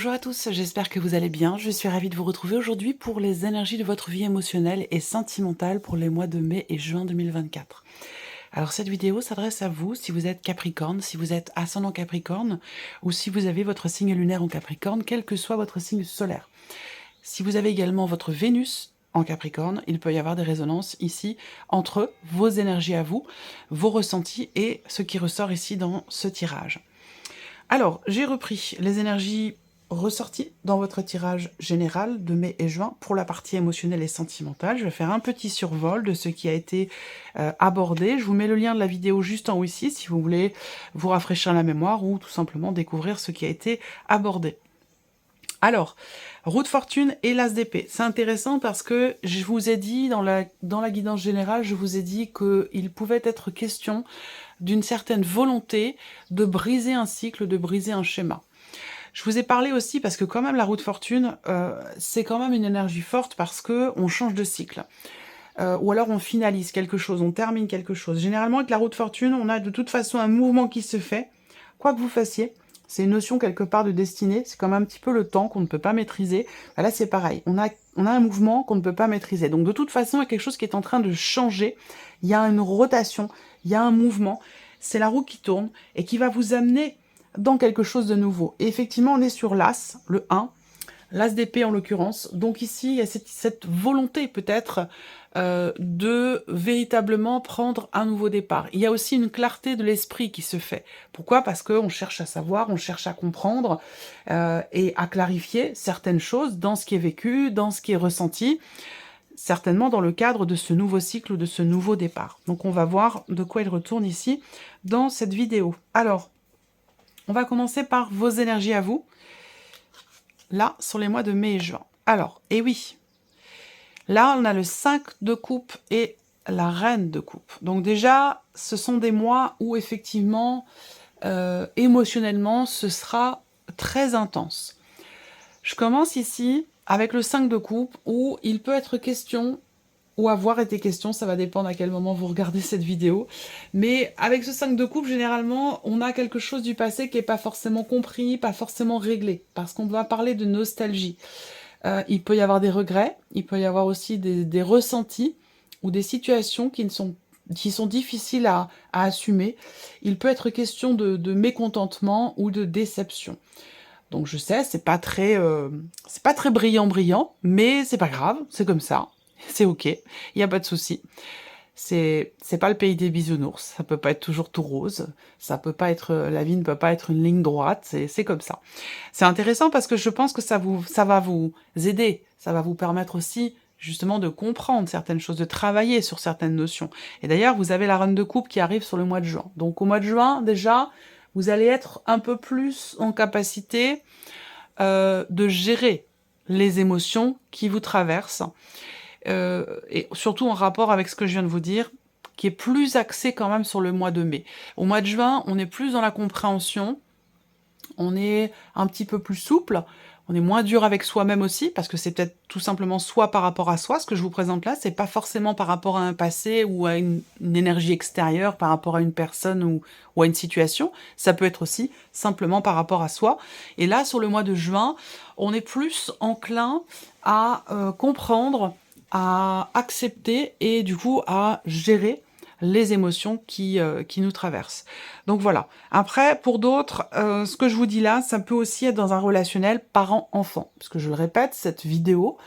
Bonjour à tous, j'espère que vous allez bien. Je suis ravie de vous retrouver aujourd'hui pour les énergies de votre vie émotionnelle et sentimentale pour les mois de mai et juin 2024. Alors cette vidéo s'adresse à vous si vous êtes Capricorne, si vous êtes ascendant Capricorne ou si vous avez votre signe lunaire en Capricorne, quel que soit votre signe solaire. Si vous avez également votre Vénus en Capricorne, il peut y avoir des résonances ici entre vos énergies à vous, vos ressentis et ce qui ressort ici dans ce tirage. Alors, j'ai repris les énergies ressorties dans votre tirage général de mai et juin pour la partie émotionnelle et sentimentale. Je vais faire un petit survol de ce qui a été abordé. Je vous mets le lien de la vidéo juste en haut ici si vous voulez vous rafraîchir la mémoire ou tout simplement découvrir ce qui a été abordé. Alors, roue de fortune et l'as d'épée. C'est intéressant parce que je vous ai dit, dans la guidance générale, je vous ai dit qu'il pouvait être question d'une certaine volonté de briser un cycle, de briser un schéma. Je vous ai parlé aussi parce que quand même la roue de fortune, c'est quand même une énergie forte parce qu'on change de cycle. Ou alors on finalise quelque chose, on termine quelque chose. Généralement avec la roue de fortune, on a de toute façon un mouvement qui se fait, quoi que vous fassiez. C'est une notion quelque part de destinée, c'est comme un petit peu le temps qu'on ne peut pas maîtriser. Là c'est pareil, on a un mouvement qu'on ne peut pas maîtriser. Donc de toute façon, il y a quelque chose qui est en train de changer, il y a une rotation, il y a un mouvement, c'est la roue qui tourne et qui va vous amener dans quelque chose de nouveau. Et effectivement, on est sur l'as, le 1, l'as d'épée en l'occurrence. Donc ici, il y a cette volonté peut-être de véritablement prendre un nouveau départ. Il y a aussi une clarté de l'esprit qui se fait. Pourquoi? Parce qu'on cherche à savoir, on cherche à comprendre et à clarifier certaines choses dans ce qui est vécu, dans ce qui est ressenti, certainement dans le cadre de ce nouveau cycle ou de ce nouveau départ. Donc on va voir de quoi il retourne ici dans cette vidéo. Alors, on va commencer par vos énergies à vous. Là, sur les mois de mai et juin. Alors, et oui, là, on a le 5 de coupe et la reine de coupe. Donc déjà, ce sont des mois où effectivement, émotionnellement, ce sera très intense. Je commence ici avec le 5 de coupe où il peut être question ou avoir été question, ça va dépendre à quel moment vous regardez cette vidéo. Mais avec ce 5 de coupe, généralement, on a quelque chose du passé qui n'est pas forcément compris, pas forcément réglé, parce qu'on va parler de nostalgie. Il peut y avoir des regrets, il peut y avoir aussi des ressentis ou des situations qui sont difficiles à assumer. Il peut être question de mécontentement ou de déception. Donc je sais, c'est pas très brillant, mais c'est pas grave, c'est comme ça. C'est ok, il n'y a pas de souci. C'est pas le pays des bisounours, ça peut pas être toujours tout rose, ça peut pas être, la vie ne peut pas être une ligne droite, c'est comme ça. C'est intéressant parce que je pense que ça va vous aider, ça va vous permettre aussi justement de comprendre certaines choses, de travailler sur certaines notions. Et d'ailleurs, vous avez la reine de coupe qui arrive sur le mois de juin. Donc au mois de juin, déjà, vous allez être un peu plus en capacité de gérer les émotions qui vous traversent. Et surtout en rapport avec ce que je viens de vous dire, qui est plus axé quand même sur le mois de mai. Au mois de juin, on est plus dans la compréhension, on est un petit peu plus souple, on est moins dur avec soi-même aussi, parce que c'est peut-être tout simplement soi par rapport à soi, ce que je vous présente là, c'est pas forcément par rapport à un passé ou à une énergie extérieure, par rapport à une personne ou à une situation, ça peut être aussi simplement par rapport à soi. Et là, sur le mois de juin, on est plus enclin à comprendre, à accepter et du coup à gérer les émotions qui nous traversent. Donc voilà. Après, pour d'autres, ce que je vous dis là, ça peut aussi être dans un relationnel parent-enfant. Parce que je le répète, cette vidéo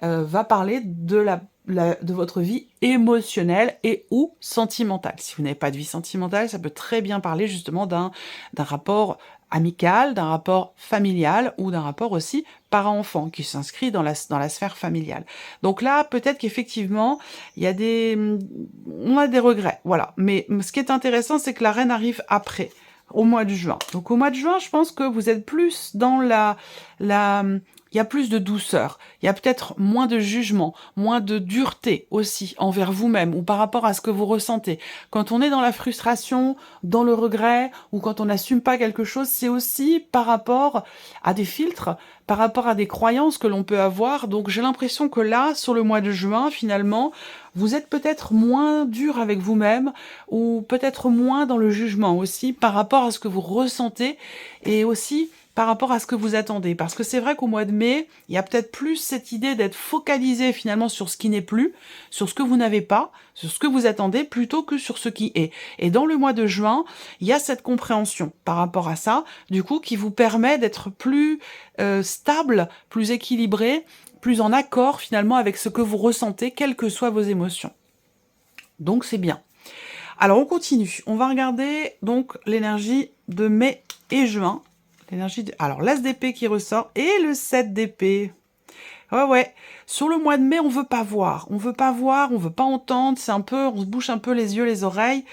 va parler de votre vie émotionnelle et ou sentimentale. Si vous n'avez pas de vie sentimentale, ça peut très bien parler justement d'un rapport amical, d'un rapport familial ou d'un rapport aussi parent-enfant qui s'inscrit dans la sphère familiale. Donc là, peut-être qu'effectivement, on a des regrets, voilà. Mais ce qui est intéressant, c'est que la reine arrive après, au mois de juin. Donc au mois de juin, je pense que vous êtes plus dans il y a plus de douceur, il y a peut-être moins de jugement, moins de dureté aussi envers vous-même ou par rapport à ce que vous ressentez. Quand on est dans la frustration, dans le regret ou quand on n'assume pas quelque chose, c'est aussi par rapport à des filtres, par rapport à des croyances que l'on peut avoir. Donc j'ai l'impression que là, sur le mois de juin, finalement, vous êtes peut-être moins dur avec vous-même ou peut-être moins dans le jugement aussi par rapport à ce que vous ressentez et aussi par rapport à ce que vous attendez. Parce que c'est vrai qu'au mois de mai, il y a peut-être plus cette idée d'être focalisé finalement sur ce qui n'est plus, sur ce que vous n'avez pas, sur ce que vous attendez, plutôt que sur ce qui est. Et dans le mois de juin, il y a cette compréhension par rapport à ça, du coup, qui vous permet d'être plus stable, plus équilibré, plus en accord finalement avec ce que vous ressentez, quelles que soient vos émotions. Donc c'est bien. Alors on continue, on va regarder donc l'énergie de mai et juin. Alors l'as d'épée qui ressort et le 7 d'épée. Ouais, sur le mois de mai, on veut pas voir, on veut pas entendre, c'est un peu, on se bouche un peu les yeux, les oreilles.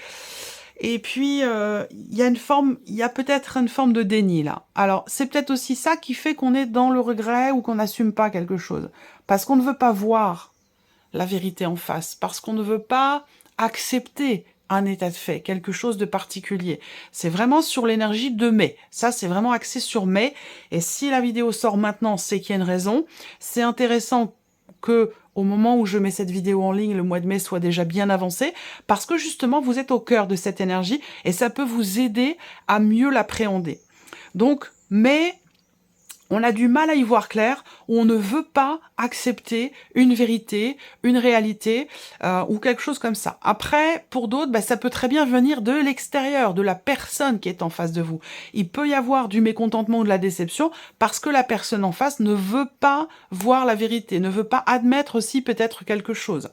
Et puis, il y a peut-être une forme de déni, là. Alors, c'est peut-être aussi ça qui fait qu'on est dans le regret ou qu'on n'assume pas quelque chose. Parce qu'on ne veut pas voir la vérité en face, parce qu'on ne veut pas accepter un état de fait, quelque chose de particulier. C'est vraiment sur l'énergie de mai. Ça, c'est vraiment axé sur mai. Et si la vidéo sort maintenant, c'est qu'il y a une raison. C'est intéressant que au moment où je mets cette vidéo en ligne, le mois de mai soit déjà bien avancé, parce que justement, vous êtes au cœur de cette énergie et ça peut vous aider à mieux l'appréhender. Donc, mai, on a du mal à y voir clair, ou on ne veut pas accepter une vérité, une réalité, ou quelque chose comme ça. Après, pour d'autres, ça peut très bien venir de l'extérieur, de la personne qui est en face de vous. Il peut y avoir du mécontentement ou de la déception, parce que la personne en face ne veut pas voir la vérité, ne veut pas admettre aussi peut-être quelque chose,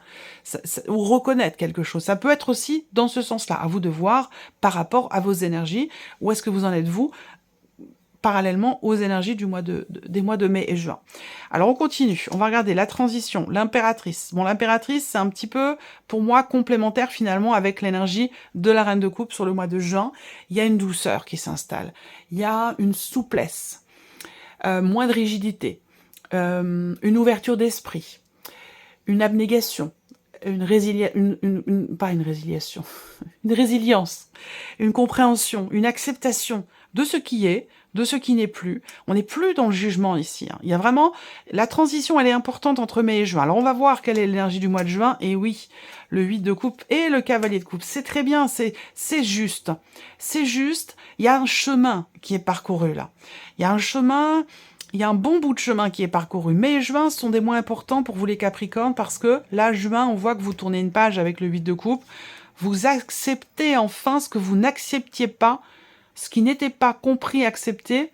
ou reconnaître quelque chose. Ça peut être aussi dans ce sens-là, à vous de voir par rapport à vos énergies, où est-ce que vous en êtes vous, parallèlement aux énergies des mois de mai et juin. Alors on continue, on va regarder la transition, l'impératrice. Bon, l'impératrice, c'est un petit peu, pour moi, complémentaire finalement avec l'énergie de la reine de coupe sur le mois de juin. Il y a une douceur qui s'installe, il y a une souplesse, moins de rigidité, une ouverture d'esprit, une abnégation, une résilience, une compréhension, une acceptation de ce qui est, de ce qui n'est plus. On n'est plus dans le jugement ici. Il y a vraiment... La transition, elle est importante entre mai et juin. Alors, on va voir quelle est l'énergie du mois de juin. Et oui, le 8 de coupe et le cavalier de coupe. C'est très bien, c'est juste. C'est juste. Il y a un chemin qui est parcouru, là. Il y a un chemin... Il y a un bon bout de chemin qui est parcouru. Mai et juin sont des mois importants pour vous les Capricornes parce que là, juin, on voit que vous tournez une page avec le 8 de coupe. Vous acceptez enfin ce que vous n'acceptiez pas, ce qui n'était pas compris, accepté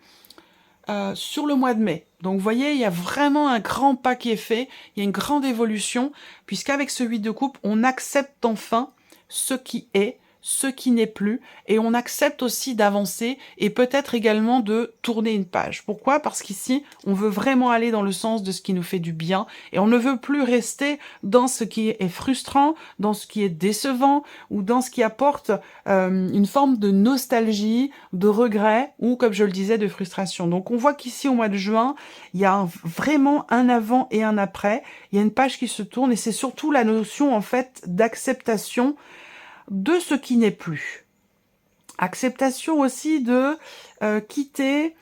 sur le mois de mai. Donc vous voyez, il y a vraiment un grand pas qui est fait, il y a une grande évolution, puisqu'avec ce 8 de coupe, on accepte enfin ce qui est, ce qui n'est plus, et on accepte aussi d'avancer et peut-être également de tourner une page. Pourquoi? Parce qu'ici, on veut vraiment aller dans le sens de ce qui nous fait du bien, et on ne veut plus rester dans ce qui est frustrant, dans ce qui est décevant, ou dans ce qui apporte une forme de nostalgie, de regret, ou comme je le disais, de frustration. Donc on voit qu'ici, au mois de juin, il y a vraiment un avant et un après, il y a une page qui se tourne, et c'est surtout la notion, en fait, d'acceptation de ce qui n'est plus. Acceptation aussi de quitter.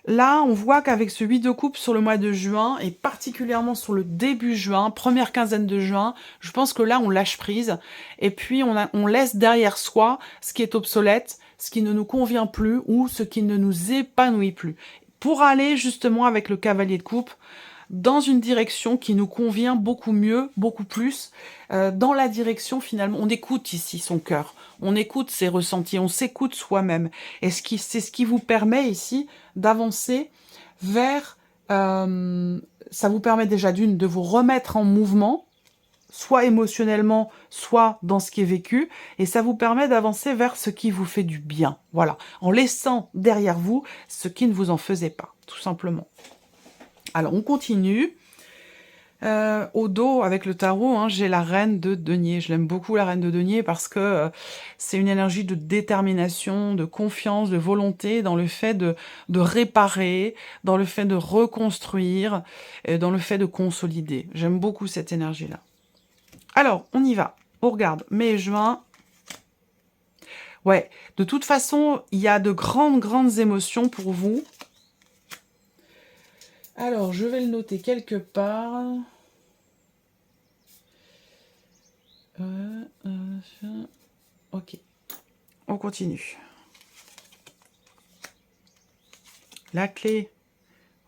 Là, on voit qu'avec ce 8 de coupe sur le mois de juin, et particulièrement sur le début juin, première quinzaine de juin, je pense que là, on lâche prise, et puis on laisse derrière soi ce qui est obsolète, ce qui ne nous convient plus, ou ce qui ne nous épanouit plus, pour aller justement avec le cavalier de coupe, dans une direction qui nous convient beaucoup mieux, beaucoup plus, dans la direction finalement, on écoute ici son cœur, on écoute ses ressentis, on s'écoute soi-même, et c'est ce qui vous permet ici d'avancer vers, ça vous permet déjà d'une, de vous remettre en mouvement, soit émotionnellement, soit dans ce qui est vécu, et ça vous permet d'avancer vers ce qui vous fait du bien, voilà, en laissant derrière vous ce qui ne vous en faisait pas, tout simplement. Alors, on continue. Au dos, avec le tarot, hein, j'ai la reine de denier. Je l'aime beaucoup, la reine de denier, parce que c'est une énergie de détermination, de confiance, de volonté dans le fait de réparer, dans le fait de reconstruire, dans le fait de consolider. J'aime beaucoup cette énergie-là. Alors, on y va. On regarde mai et juin. Ouais, de toute façon, il y a de grandes émotions pour vous. Alors, je vais le noter quelque part. Ok, on continue. La clé,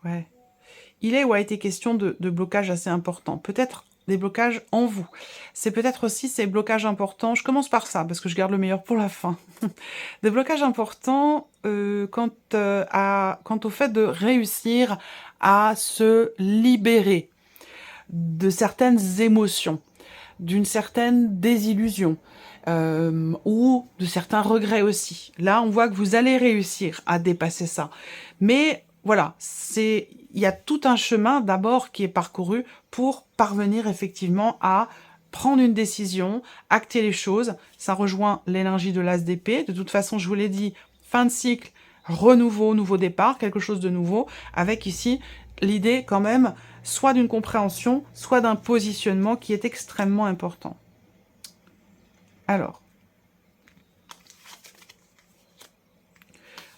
ouais. Il est ou a été question de blocages assez importants. Peut-être des blocages en vous. C'est peut-être aussi ces blocages importants. Je commence par ça, parce que je garde le meilleur pour la fin. Des blocages importants quant au fait de réussir à se libérer de certaines émotions, d'une certaine désillusion, ou de certains regrets aussi. Là, on voit que vous allez réussir à dépasser ça. Mais voilà, il y a tout un chemin d'abord qui est parcouru pour parvenir effectivement à prendre une décision, acter les choses. Ça rejoint l'énergie de l'as d'épée. De toute façon, je vous l'ai dit, fin de cycle, renouveau, nouveau départ, quelque chose de nouveau, avec ici l'idée quand même soit d'une compréhension, soit d'un positionnement qui est extrêmement important. Alors,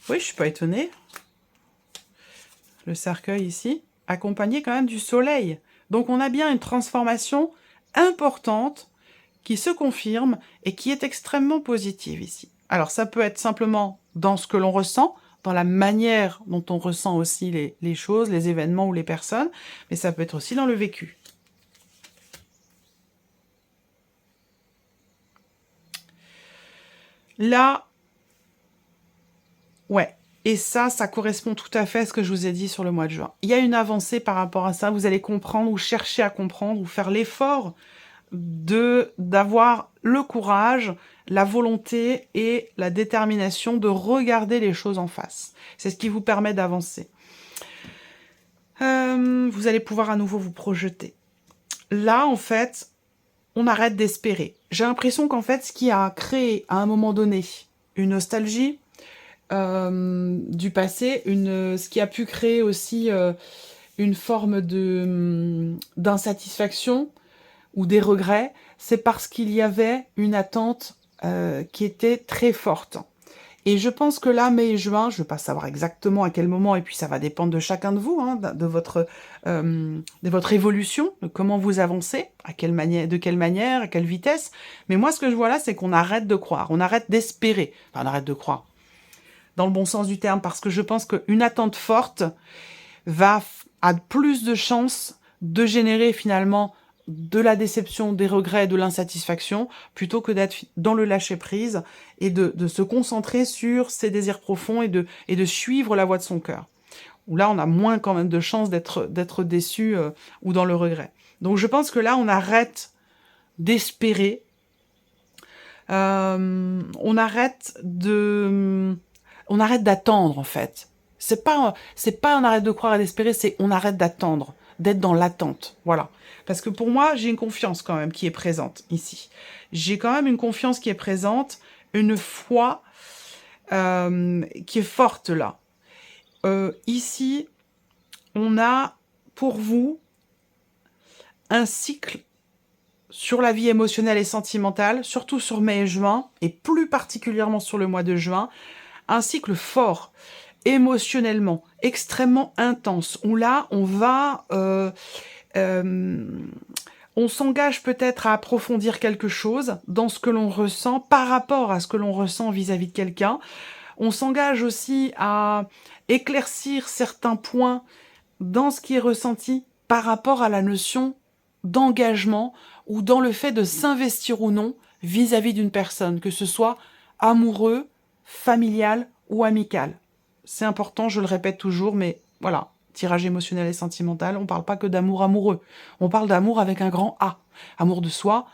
oui, je suis pas étonnée. Le cercueil ici, accompagné quand même du soleil. Donc on a bien une transformation importante qui se confirme et qui est extrêmement positive ici. Alors ça peut être simplement dans ce que l'on ressent, dans la manière dont on ressent aussi les choses, les événements ou les personnes, mais ça peut être aussi dans le vécu. Là, ouais, et ça correspond tout à fait à ce que je vous ai dit sur le mois de juin. Il y a une avancée par rapport à ça, vous allez comprendre ou chercher à comprendre ou faire l'effort d'avoir le courage, la volonté et la détermination de regarder les choses en face. C'est ce qui vous permet d'avancer. Vous allez pouvoir à nouveau vous projeter. Là, en fait, on arrête d'espérer. J'ai l'impression qu'en fait, ce qui a créé à un moment donné une nostalgie du passé, ce qui a pu créer aussi une forme d'insatisfaction ou des regrets, c'est parce qu'il y avait une attente qui était très forte. Et je pense que là, mai et juin, je ne veux pas savoir exactement à quel moment, et puis ça va dépendre de chacun de vous, hein, de votre évolution, de comment vous avancez, de quelle manière, à quelle vitesse. Mais moi, ce que je vois là, c'est qu'on arrête de croire, on arrête d'espérer. Enfin, on arrête de croire, dans le bon sens du terme, parce que je pense qu'une attente forte a plus de chances de générer finalement de la déception, des regrets, de l'insatisfaction, plutôt que d'être dans le lâcher-prise et de se concentrer sur ses désirs profonds et de suivre la voie de son cœur. Où là, on a moins quand même de chances d'être déçu ou dans le regret. Donc je pense que là, on arrête d'espérer, on arrête d'attendre en fait. C'est pas un arrêt de croire et d'espérer, c'est on arrête d'attendre, d'être dans l'attente, voilà. Parce que pour moi, j'ai une confiance quand même qui est présente ici. J'ai quand même une confiance qui est présente, une foi qui est forte là. Ici, on a pour vous un cycle sur la vie émotionnelle et sentimentale, surtout sur mai et juin, et plus particulièrement sur le mois de juin, un cycle fort, émotionnellement, extrêmement intense, où là, on va... on s'engage peut-être à approfondir quelque chose dans ce que l'on ressent par rapport à ce que l'on ressent vis-à-vis de quelqu'un. On s'engage aussi à éclaircir certains points dans ce qui est ressenti par rapport à la notion d'engagement ou dans le fait de s'investir ou non vis-à-vis d'une personne, que ce soit amoureux, familial ou amical. C'est important, je le répète toujours, mais voilà. Tirage émotionnel et sentimental, on ne parle pas que d'amour amoureux. On parle d'amour avec un grand A. Amour de soi,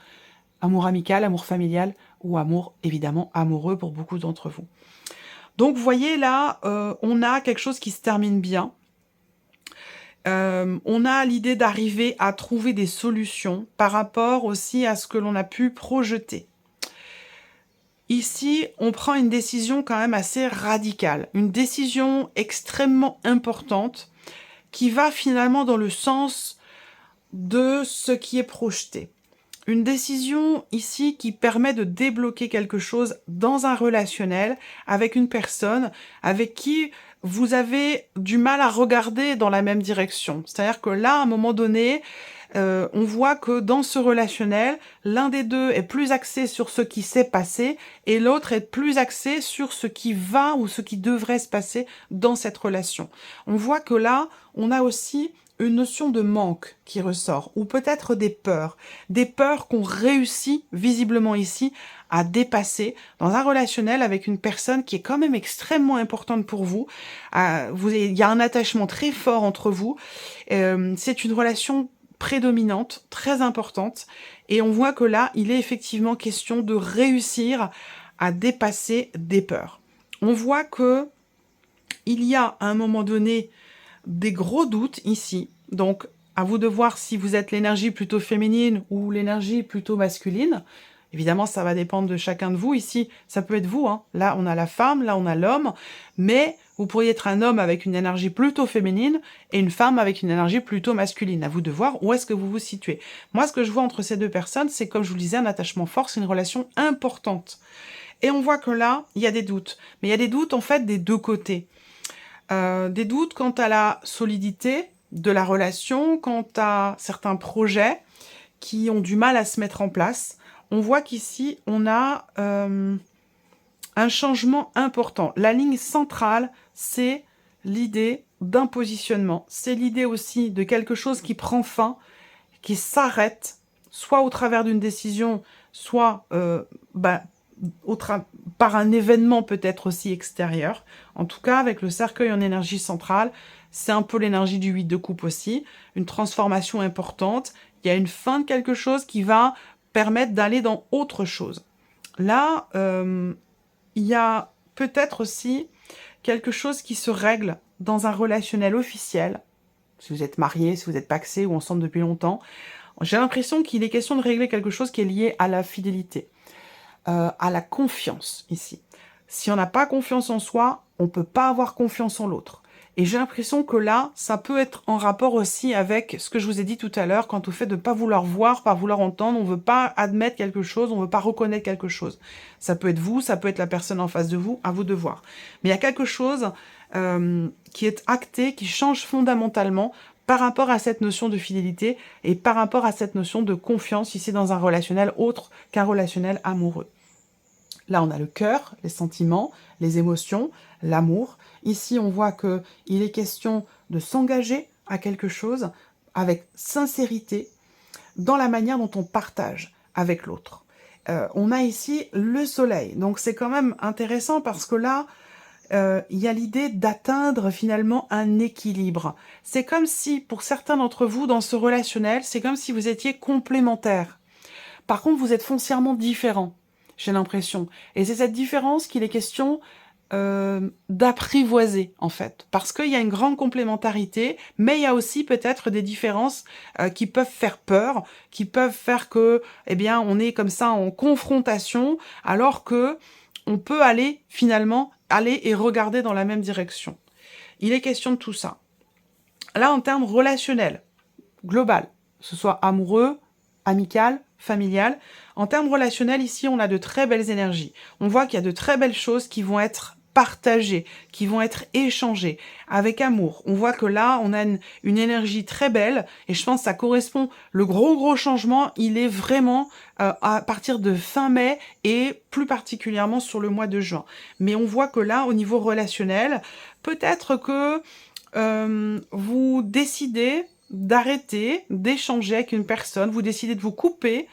amour amical, amour familial ou amour, évidemment, amoureux pour beaucoup d'entre vous. Donc, vous voyez, là, on a quelque chose qui se termine bien. On a l'idée d'arriver à trouver des solutions par rapport aussi à ce que l'on a pu projeter. Ici, on prend une décision quand même assez radicale, une décision extrêmement importante qui va finalement dans le sens de ce qui est projeté. Une décision ici qui permet de débloquer quelque chose dans un relationnel avec une personne avec qui vous avez du mal à regarder dans la même direction. C'est-à-dire que là, à un moment donné, on voit que dans ce relationnel, l'un des deux est plus axé sur ce qui s'est passé et l'autre est plus axé sur ce qui va ou ce qui devrait se passer dans cette relation. On voit que là, on a aussi une notion de manque qui ressort, ou peut-être des peurs qu'on réussit visiblement ici à dépasser dans un relationnel avec une personne qui est quand même extrêmement importante pour vous. Il y a un attachement très fort entre vous. C'est une relation prédominante, très importante, et on voit que là, il est effectivement question de réussir à dépasser des peurs. On voit que il y a à un moment donné des gros doutes ici, donc à vous de voir si vous êtes l'énergie plutôt féminine ou l'énergie plutôt masculine. Évidemment, ça va dépendre de chacun de vous. Ici, ça peut être vous, hein. Là, on a la femme, là, on a l'homme, mais vous pourriez être un homme avec une énergie plutôt féminine et une femme avec une énergie plutôt masculine. À vous de voir où est-ce que vous vous situez. Moi, ce que je vois entre ces deux personnes, c'est, comme je vous le disais, un attachement fort, c'est une relation importante. Et on voit que là, il y a des doutes. Mais il y a des doutes, en fait, des deux côtés. Des doutes quant à la solidité de la relation, quant à certains projets qui ont du mal à se mettre en place. On voit qu'ici, on a un changement important. La ligne centrale, c'est l'idée d'un positionnement. C'est l'idée aussi de quelque chose qui prend fin, qui s'arrête, soit au travers d'une décision, soit par un événement peut-être aussi extérieur. En tout cas, avec le cercueil en énergie centrale, c'est un peu l'énergie du 8 de coupe aussi, une transformation importante. Il y a une fin de quelque chose qui va permettre d'aller dans autre chose. Là, il y a peut-être aussi quelque chose qui se règle dans un relationnel officiel. Si vous êtes marié, si vous êtes pacsé ou ensemble depuis longtemps, j'ai l'impression qu'il est question de régler quelque chose qui est lié à la fidélité. À la confiance ici. Si on n'a pas confiance en soi, on ne peut pas avoir confiance en l'autre. Et j'ai l'impression que là, ça peut être en rapport aussi avec ce que je vous ai dit tout à l'heure, quant au fait de ne pas vouloir voir, pas vouloir entendre, on ne veut pas admettre quelque chose, on ne veut pas reconnaître quelque chose. Ça peut être vous, ça peut être la personne en face de vous, à vous de voir. Mais il y a quelque chose qui est acté, qui change fondamentalement par rapport à cette notion de fidélité et par rapport à cette notion de confiance ici dans un relationnel autre qu'un relationnel amoureux. Là, on a le cœur, les sentiments, les émotions, l'amour. Ici, on voit qu'il est question de s'engager à quelque chose avec sincérité dans la manière dont on partage avec l'autre. On a ici le soleil. Donc, c'est quand même intéressant parce que là, il y a l'idée d'atteindre finalement un équilibre. C'est comme si, pour certains d'entre vous, dans ce relationnel, c'est comme si vous étiez complémentaires. Par contre, vous êtes foncièrement différents. J'ai l'impression. Et c'est cette différence qu'il est question d'apprivoiser, en fait. Parce qu'il y a une grande complémentarité, mais il y a aussi peut-être des différences qui peuvent faire peur, qui peuvent faire que, eh bien, on est comme ça en confrontation, alors que on peut finalement aller et regarder dans la même direction. Il est question de tout ça. Là, en termes relationnels, global, que ce soit amoureux, amical, familial. En termes relationnels, ici, on a de très belles énergies. On voit qu'il y a de très belles choses qui vont être partagées, qui vont être échangées avec amour. On voit que là, on a une énergie très belle et je pense que ça correspond. Le gros changement, il est vraiment à partir de fin mai et plus particulièrement sur le mois de juin. Mais on voit que là, au niveau relationnel, peut-être que vous décidez d'arrêter d'échanger avec une personne, vous décidez de vous couper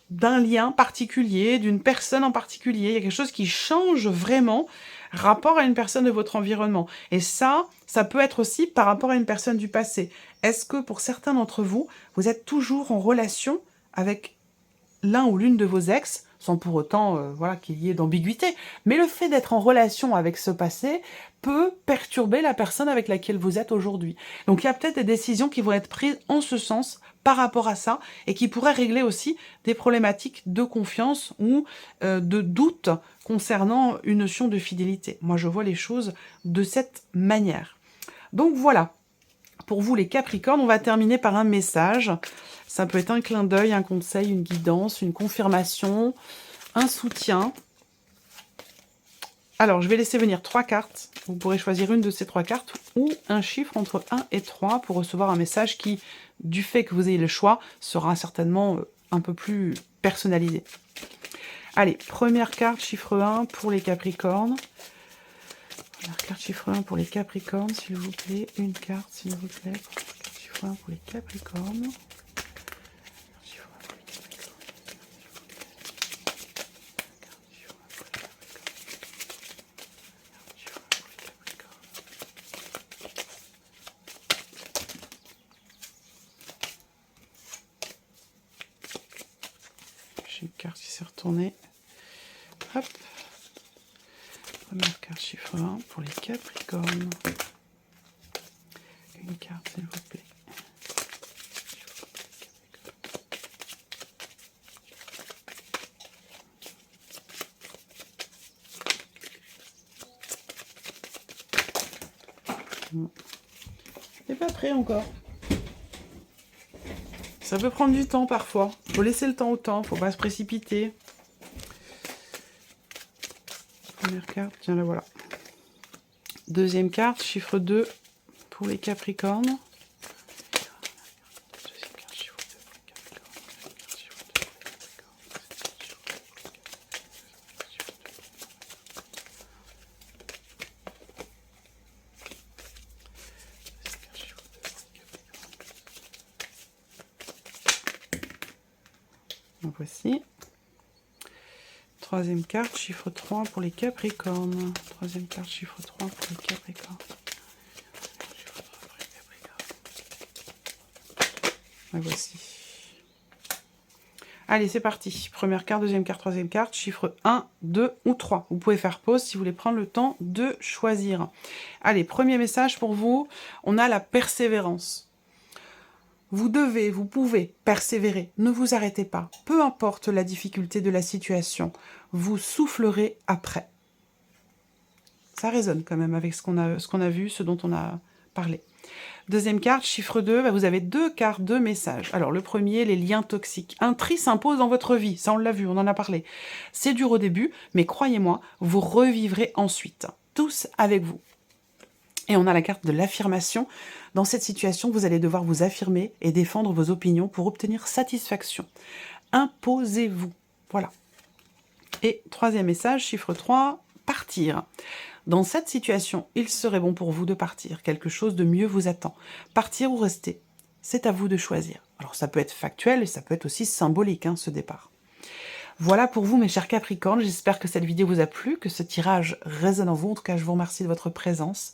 d'un lien particulier, d'une personne en particulier. Il y a quelque chose qui change vraiment rapport à une personne de votre environnement. Et ça peut être aussi par rapport à une personne du passé. Est-ce que pour certains d'entre vous, vous êtes toujours en relation avec l'un ou l'une de vos ex, sans pour autant voilà, qu'il y ait d'ambiguïté. Mais le fait d'être en relation avec ce passé peut perturber la personne avec laquelle vous êtes aujourd'hui. Donc il y a peut-être des décisions qui vont être prises en ce sens par rapport à ça et qui pourraient régler aussi des problématiques de confiance ou de doute concernant une notion de fidélité. Moi, je vois les choses de cette manière. Donc voilà. Pour vous, les Capricornes, on va terminer par un message. Ça peut être un clin d'œil, un conseil, une guidance, une confirmation, un soutien. Alors, je vais laisser venir 3 cartes. Vous pourrez choisir une de ces 3 cartes ou un chiffre entre 1 et 3 pour recevoir un message qui, du fait que vous ayez le choix, sera certainement un peu plus personnalisé. Allez, première carte, chiffre 1 pour les Capricornes. Première carte, chiffre 1 pour les Capricornes, s'il vous plaît. Une carte, s'il vous plaît. Chiffre 1 pour les Capricornes. J'ai une carte qui s'est retournée. Hop. Première carte, chiffre 1 pour les Capricornes. Une carte, s'il vous plaît. C'est pas prêt encore. Ça peut prendre du temps parfois. Faut laisser le temps au temps, faut pas se précipiter. Première carte, tiens la voilà. Deuxième carte, chiffre 2 pour les Capricornes. Deuxième carte, chiffre 2 pour les Capricornes. Donc voici. Troisième carte, chiffre 3 pour les Capricornes. Troisième carte, chiffre 3 pour les Capricornes. Et voici. Allez, c'est parti. Première carte, deuxième carte, troisième carte, chiffre 1, 2 ou 3. Vous pouvez faire pause si vous voulez prendre le temps de choisir. Allez, premier message pour vous. On a la persévérance. Vous devez, vous pouvez persévérer, ne vous arrêtez pas. Peu importe la difficulté de la situation, vous soufflerez après. Ça résonne quand même avec ce qu'on a vu, ce dont on a parlé. Deuxième carte, chiffre 2, vous avez 2 cartes, 2 messages. Alors le premier, les liens toxiques. Un tri s'impose dans votre vie, ça on l'a vu, on en a parlé. C'est dur au début, mais croyez-moi, vous revivrez ensuite, tous avec vous. Et on a la carte de l'affirmation. Dans cette situation, vous allez devoir vous affirmer et défendre vos opinions pour obtenir satisfaction. Imposez-vous. Voilà. Et troisième message, chiffre 3, partir. Dans cette situation, il serait bon pour vous de partir. Quelque chose de mieux vous attend. Partir ou rester, c'est à vous de choisir. Alors ça peut être factuel et ça peut être aussi symbolique, hein, ce départ. Voilà pour vous, mes chers Capricornes. J'espère que cette vidéo vous a plu, que ce tirage résonne en vous. En tout cas, je vous remercie de votre présence,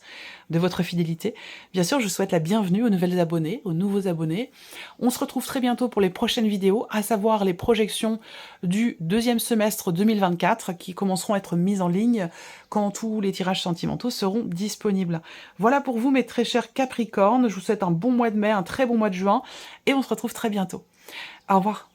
de votre fidélité. Bien sûr, je souhaite la bienvenue aux nouvelles abonnés, aux nouveaux abonnés. On se retrouve très bientôt pour les prochaines vidéos, à savoir les projections du deuxième semestre 2024 qui commenceront à être mises en ligne quand tous les tirages sentimentaux seront disponibles. Voilà pour vous, mes très chers Capricornes. Je vous souhaite un bon mois de mai, un très bon mois de juin et on se retrouve très bientôt. Au revoir.